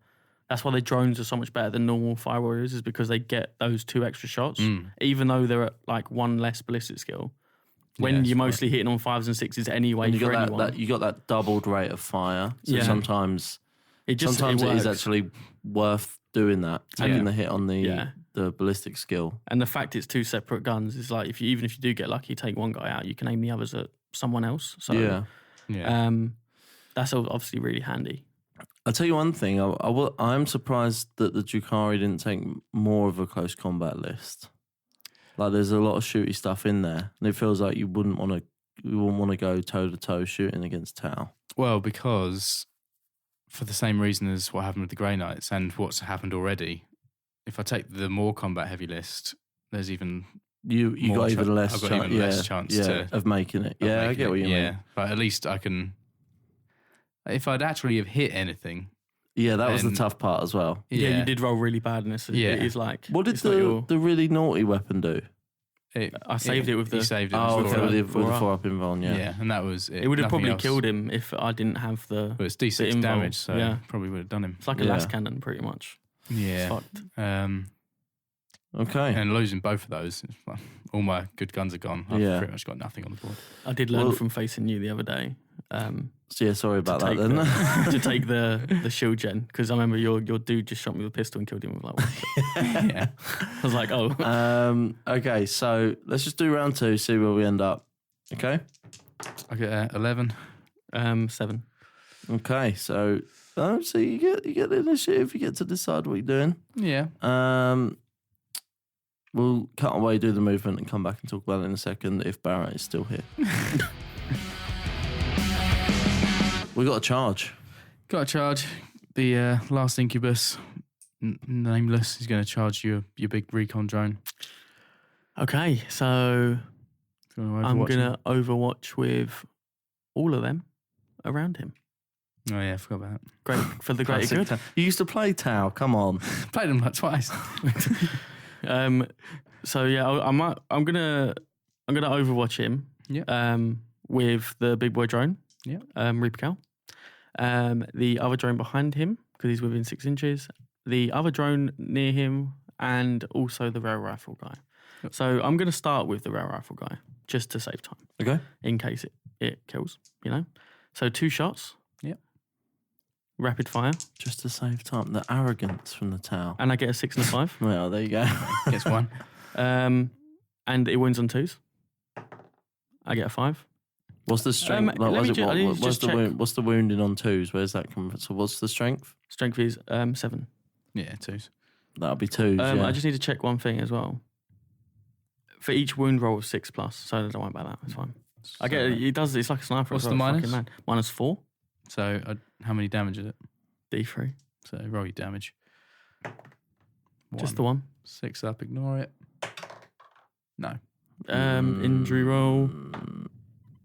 that's why their drones are so much better than normal fire warriors, is because they get those 2 extra shots, even though they're at like 1 less ballistic skill. When Yeah, you're it's mostly hitting on 5s and 6s anyway, And you for got anyone, that you got that doubled rate of fire. So Yeah. sometimes it it is works. actually worth doing that, taking Yeah. the hit on the Yeah. the ballistic skill. And the fact it's 2 separate guns is like, even if you do get lucky, take one guy out, you can aim the others at someone else. So Yeah. Yeah. that's obviously really handy. I'll tell you one thing. I'm surprised that the Drukhari didn't take more of a close combat list. Like, there's a lot of shooty stuff in there, and it feels like you wouldn't want to go toe to toe shooting against Tau. Well, because for the same reason as what happened with the Grey Knights and what's happened already, if I take the more combat heavy list, there's even You more got even less. I've got even less chance of making it. Yeah, I get what you mean. But at least I can. If I'd actually have hit anything, Yeah, that was the And- tough part as well. Yeah, you did roll really bad, and Yeah. it is like. What did it's not your- the really naughty weapon do? I saved it with He the- saved it. Oh, with okay, the with the, four with the up. 4-up invuln, yeah. yeah, and that was it. It would have Nothing probably else. killed him if I didn't have the. But it's D6 invuln, damage, so yeah. probably would have done him. It's like a Yeah. las cannon, pretty much. Yeah. It's fucked. Okay. And losing both of those, all my good guns are gone. I've Yeah. pretty much got nothing on the board. I did learn Well- from facing you the other day. So yeah, sorry about that take then. to take the shield gen, because I remember your dude just shot me with a pistol and killed him with like. Yeah. I was like, oh. Okay, so let's just do round 2, see where we end up. Okay? I get 11. 7. Okay, so you get the initiative, you get to decide what you're doing. Yeah. We'll cut away, do the movement, and come back and talk about it in a second if Barrett is still here. We got a charge. Got to charge the last incubus, nameless. He's going to charge your big recon drone. Okay, so I'm Overwatch gonna him? overwatch with all of them around him. Oh yeah, I forgot about that. Great for the greater Classic good. Tau. You used to play Tau, come on. Played him like twice. So yeah, I'm gonna overwatch him. Yeah. With the big boy drone. Yeah. Reaper Cal. The other drone behind him because he's within 6 inches. The other drone near him, and also the rail rifle guy. Yep. So I'm gonna start with the rail rifle guy just to save time Okay. in case it kills. You know. So 2 shots. Yep. Rapid fire, Just to save time. The arrogance from the Tau. and I get a 6 and a 5. Well, there you go. Gets one. And it wins on 2s. I get a 5. What's the strength? let me ju- I need to what's just the check. what's the wounding on 2s? Where's that coming from? So what's the strength? Strength is 7. Yeah, 2s. That'll be 2s. Yeah. I just need to check one thing as well. For each wound roll of 6+, so don't worry about that. It's fine. I get it. It does. It's like a sniper. What's as the well, minus? fucking man. -4. So how many damage is it? D3. So roll your damage. Just the one. 6 up, ignore it. No. Injury roll.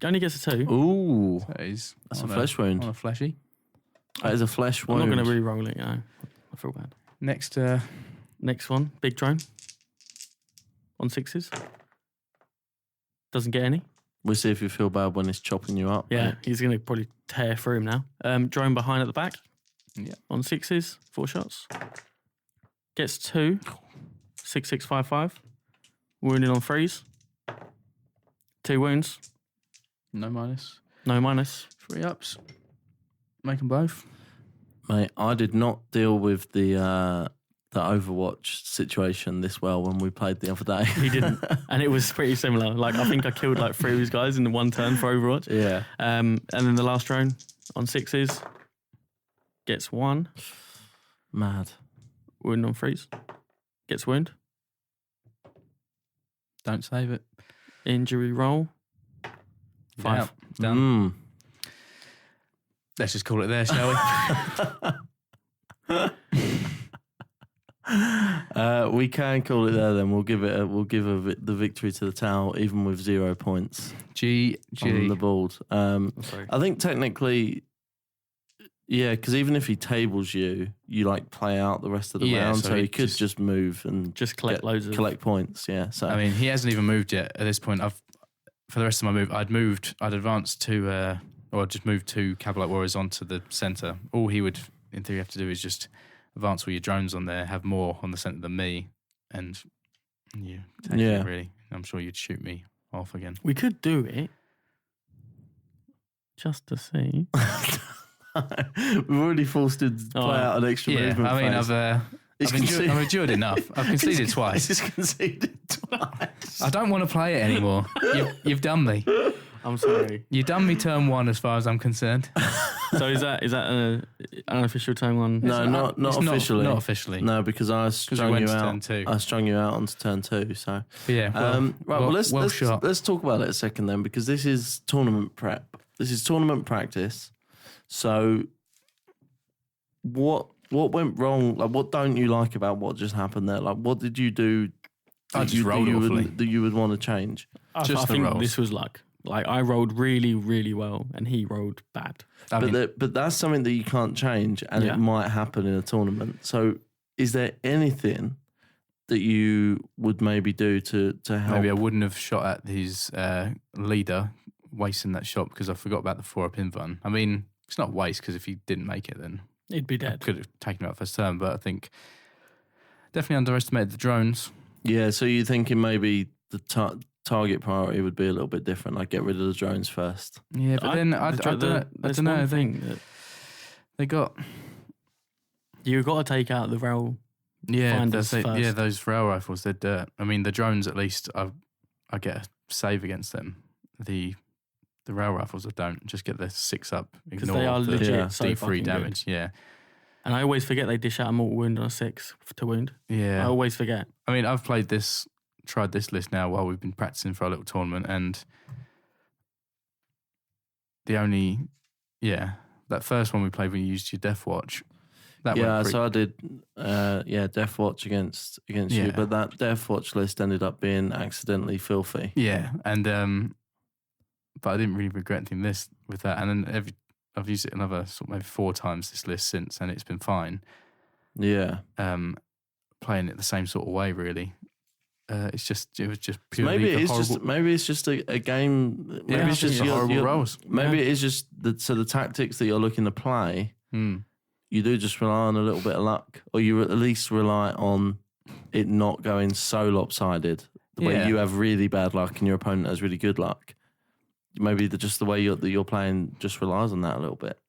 Only gets a 2. Ooh, That is that's a on flesh wound. On a fleshy. That is a flesh I'm wound. not going to re-roll it. You know, I feel bad. Next, Next one, big drone. On 6s. Doesn't get any. We'll see if you feel bad when it's chopping you up. Yeah, he's going to probably tear through him now. Drone behind at the back. Yeah. On 6s, 4 shots. Gets 2. 6, 6, 5, 5. Wounded on 3s. 2 wounds. no minus. No minus. 3 ups. Make them both. Mate, I did not deal with the Overwatch situation this well when we played the other day. He didn't. And it was pretty similar. Like, I think I killed like 3 of his guys in the one turn for Overwatch. Yeah. And then the last drone on 6s gets 1. Mad. Wound on 3s. Gets wound. Don't save it. Injury roll. 5. Out. Done. Mm. Let's just call it there, shall we? We can call it there. Then we'll give the victory to the Tau, even with 0 points on GG. the board. Sorry. I think technically, yeah, because even if he tables you, you like play out the rest of the Yeah, round, so so he he could just- just move and Just collect loads of... collect points. Yeah, so I mean, he hasn't even moved yet. At this point, for the rest of my move, I'd advanced to, or just moved 2 Cavalite Warriors onto the centre. All he would, in theory, have to do is just advance all your drones on there, have more on the centre than me, and you take Yeah. it, really. I'm sure you'd shoot me off again. We could do it just to see. we've already forced him to play Oh, out an extra Yeah, movement. I mean, phase. He's conceded- I've endured enough. I've conceded twice. He's conceded twice. I don't want to play it anymore. You've done me. I'm sorry. You've done me turn 1 as far as I'm concerned. So is that an unofficial turn one? No, not It's officially. Not officially. No, because I we strung went you to out. turn 2. I strung you out onto turn 2. So But yeah, right. Well, let's shot. let's talk about it a second then, because this is tournament prep. This is tournament practice. So what went wrong? Like, what don't you like about what just happened there? Like, what did you do? I just rolled awfully. that you would want to change? I Just the think rolls. this was luck. Like I rolled really, really well, and he rolled bad. But that's something that you can't change, and it might happen in a tournament. So, is there anything that you would maybe do to help? Maybe I wouldn't have shot at his leader, wasting that shot because I forgot about the 4-up invuln. I mean, it's not waste because if he didn't make it, then He'd be dead. I could have taken him out first turn. But I think definitely underestimated the drones. Yeah, so you're thinking maybe the target priority would be a little bit different, like get rid of the drones first. Yeah, but then I don't know. They got... You've got to take out the rail finders first. Yeah, those rail rifles, they're dirt. I mean, the drones, at least, I get a save against them. The rail rifles, I don't. Just get the 6-up. Because they are legit so D3 damage, good. yeah. And I always forget they dish out a mortal wound on a 6 to wound. Yeah. I always forget. I mean, I've tried this list now while we've been practicing for our little tournament, and that first one we played when you used your Death Watch. So I did, Death Watch against you, but that Death Watch list ended up being accidentally filthy. Yeah, and but I didn't really regret anything with that, and then I've used it another maybe 4 times this list since, and it's been fine. Yeah, playing it the same sort of way, really. It was just purely maybe it's just a game. Maybe it's just horrible rolls. Maybe it is just the tactics that you're looking to play. You do just rely on a little bit of luck, or you at least rely on it not going so lopsided. The way you have really bad luck and your opponent has really good luck. Maybe just the way you're playing just relies on that a little bit.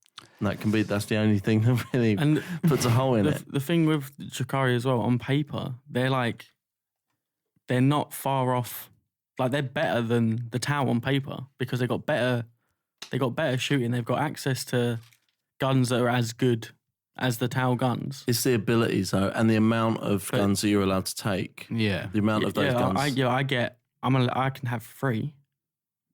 And that's the only thing that really puts a hole in it. The thing with Drukhari as well, on paper, they're not far off. Like they're better than the Tau on paper because they got better shooting. They've got access to guns that are as good as the Tau guns. It's the abilities though, and the amount of guns that you're allowed to take. Yeah, the amount of those guns. I can have 3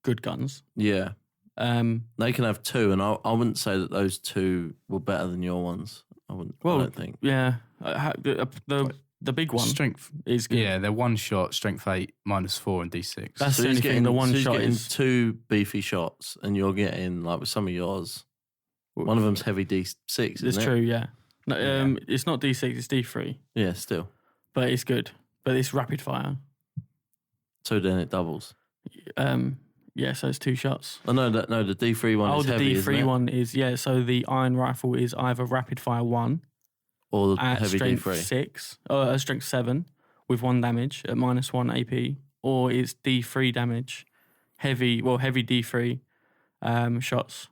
good guns. Yeah, they can have 2, and I wouldn't say that those 2 were better than your ones. I don't think. Yeah, the big one strength is good. Yeah, they're 1 shot, strength 8, -4, and D6. That's the only thing. The 1 shot is 2 beefy shots, and you're getting like with some of yours. One of them's heavy D6. It's true, yeah. No, it's not D6, it's D3. Yeah, still. But it's good. But it's rapid fire. So then it doubles. So it's 2 shots. Oh, no, the D3 one is heavy, the D3 one is, so the iron rifle is either rapid fire 1 or at heavy strength D3. 6, or strength 7 with 1 damage at -1 AP, or it's D3 damage, heavy D3 shots,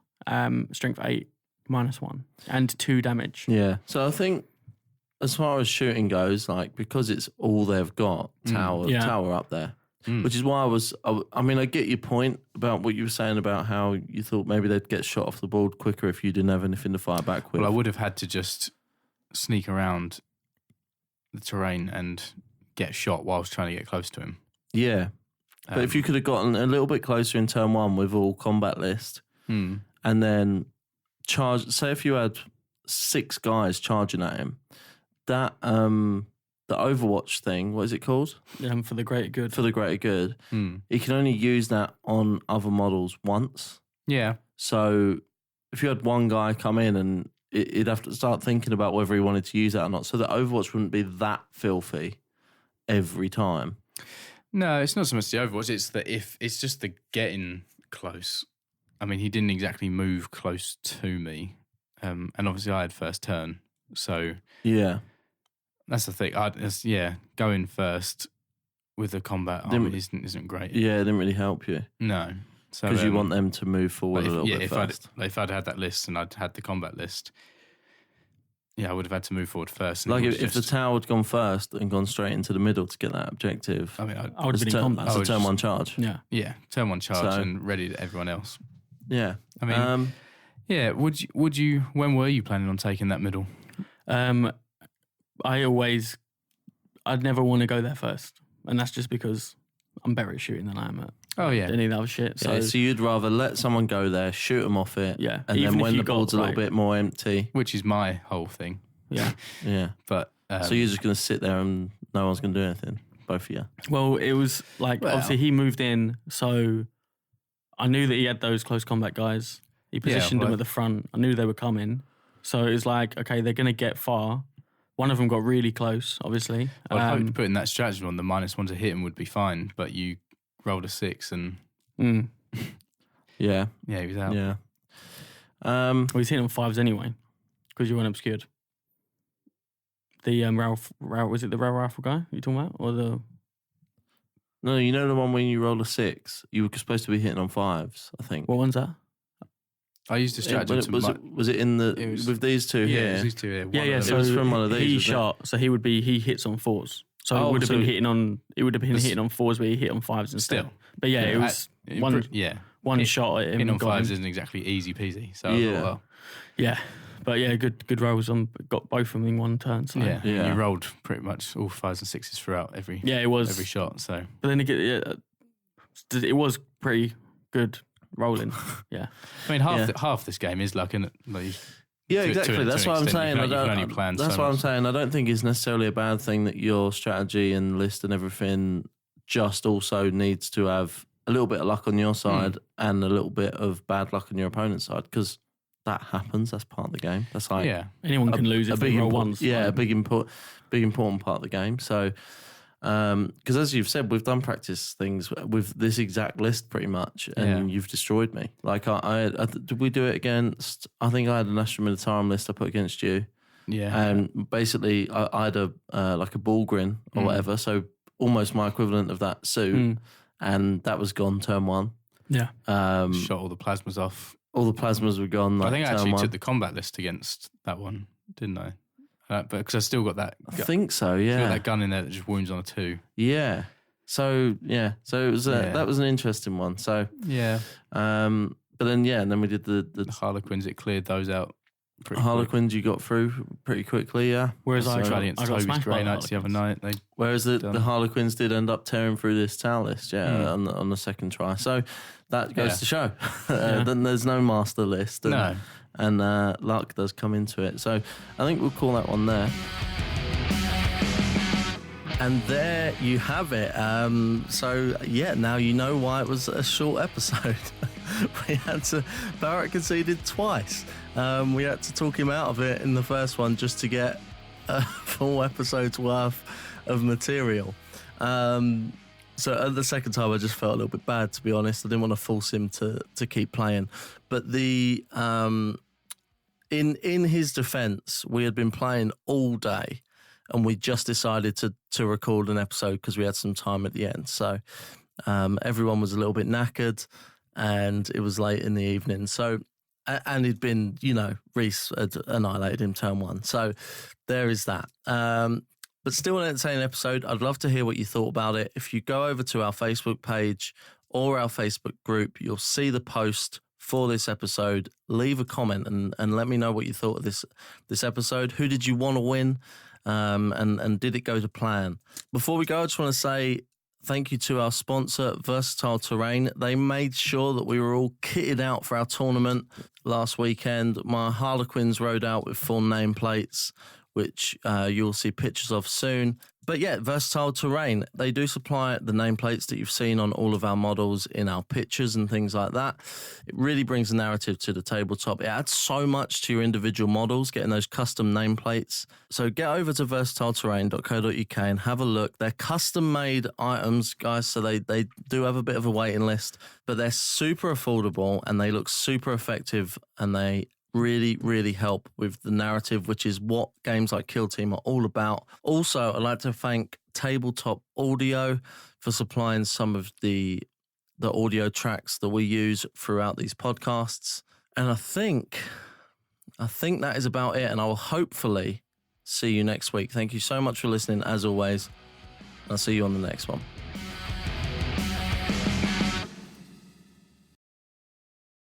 strength 8 -1 and 2 damage. Yeah. So I think as far as shooting goes, like because it's all they've got, tower up there. Which is why I get your point about what you were saying about how you thought maybe they'd get shot off the board quicker if you didn't have anything to fire back with. Well, I would have had to just sneak around the terrain and get shot whilst trying to get close to him. Yeah. But if you could have gotten a little bit closer in turn 1 with all combat list and then say if you had 6 guys charging at him, that the Overwatch thing, what is it called? For the greater good. For the greater good. You can only use that on other models once. Yeah. So if you had one guy come in and he'd have to start thinking about whether he wanted to use that or not. So that Overwatch wouldn't be that filthy every time. No, it's not so much the Overwatch. It's just the getting close. I mean, he didn't exactly move close to me. And obviously I had first turn. So yeah. That's the thing. Going first with the combat army isn't great. Yeah, it didn't really help you. No. Because you want them to move forward a little bit first. If I'd had that list and I'd had the combat list, I would have had to move forward first. Like if the tower had gone first and gone straight into the middle to get that objective, I mean, I would have been in combat. It's a turn 1 charge. Yeah, turn 1 charge and ready to everyone else. Yeah. I mean, would you? When were you planning on taking that middle? I'd never want to go there first. And that's just because I'm better at shooting than I am at any of that shit. So you'd rather let someone go there, shoot them off it, and even then when the board's a little bit more empty. Which is my whole thing. Yeah. Yeah. But so you're just going to sit there and no one's going to do anything, both of you? Well, it was like, obviously he moved in, so I knew that he had those close combat guys. He positioned them at the front. I knew they were coming. So it was like, okay, they're going to get far. One of them got really close, obviously. I'd hope to put in that strategy on the -1 to hit him would be fine, but you rolled a 6 and... Yeah. Yeah, he was out. Yeah. Well, he's hitting on 5s anyway, because you weren't obscured. The was it the rail rifle guy you talking about? Or the... No, you know the one when you roll a 6? You were supposed to be hitting on 5s, I think. What one's that? I used a strategy was it in the... with these two here? Yeah, these two here. Yeah. So it was from one of these, he was it? shot, so he hits on 4s. So it would have been hitting on 4s, but he hit on 5s instead. Still. But yeah, it was one shot at him. Hitting on 5s isn't exactly easy peasy. So I thought, well. Yeah. But yeah, good rolls on. Got both of them in one turn. So. Yeah. You rolled pretty much all 5s and 6s throughout every shot. So, but then it was pretty good rolling. Yeah, I mean half this game is luck, and exactly. That's what I'm saying. That's what I'm saying. I don't think it's necessarily a bad thing that your strategy and list and everything just also needs to have a little bit of luck on your side and a little bit of bad luck on your opponent's side, because that happens. That's part of the game. That's like anyone can lose if they roll ones. Yeah, a big important part of the game. So, because as you've said, we've done practice things with this exact list pretty much, and you've destroyed me. Like did we do it against? I think I had an Astra Militarum list I put against you. Yeah, and basically I had a like a ball grin or whatever. So almost my equivalent of that suit, and that was gone turn 1. Yeah, shot all the plasmas off. All the plasmas were gone. I think I actually took the combat list against that one, didn't I? But because I still got that. I think so. Yeah, got that gun in there that just wounds on a 2. Yeah. So it was that was an interesting one. So yeah. But then and then we did the Harlequins. It cleared those out. Harlequins you got through pretty quickly. Yeah. Whereas I tried against Toby's Grey Knights the other night. Whereas the Harlequins did end up tearing through this towel list. Yeah, on the second try. So. That goes to show. Then there's no master list. And luck does come into it. So I think we'll call that one there. And there you have it. Now you know why it was a short episode. Barrett conceded twice. We had to talk him out of it in the first one just to get a full episode's worth of material. So at the second time, I just felt a little bit bad, to be honest. I didn't want to force him to keep playing. But in his defence, we had been playing all day, and we just decided to record an episode because we had some time at the end. So everyone was a little bit knackered, and it was late in the evening. So and he'd been, Reese had annihilated him turn 1. So there is that. But still an entertaining episode. I'd love to hear what you thought about it. If you go over to our Facebook page or our Facebook group, you'll see the post for this episode. Leave a comment and let me know what you thought of this episode. Who did you want to win? And did it go to plan? Before we go, I just want to say thank you to our sponsor, Versatile Terrain. They made sure that we were all kitted out for our tournament last weekend. My Harlequins rode out with full nameplates, which you'll see pictures of soon. But yeah, Versatile Terrain, they do supply the nameplates that you've seen on all of our models in our pictures and things like that. It really brings a narrative to the tabletop. It adds so much to your individual models, getting those custom nameplates. So get over to versatileterrain.co.uk and have a look. They're custom-made items, guys, so they do have a bit of a waiting list, but they're super affordable and they look super effective, and they really, really help with the narrative, which is what games like Kill Team are all about. Also, I'd like to thank Tabletop Audio for supplying some of the audio tracks that we use throughout these podcasts. And I think that is about it, and I will hopefully see you next week. Thank you so much for listening, as always. I'll see you on the next one.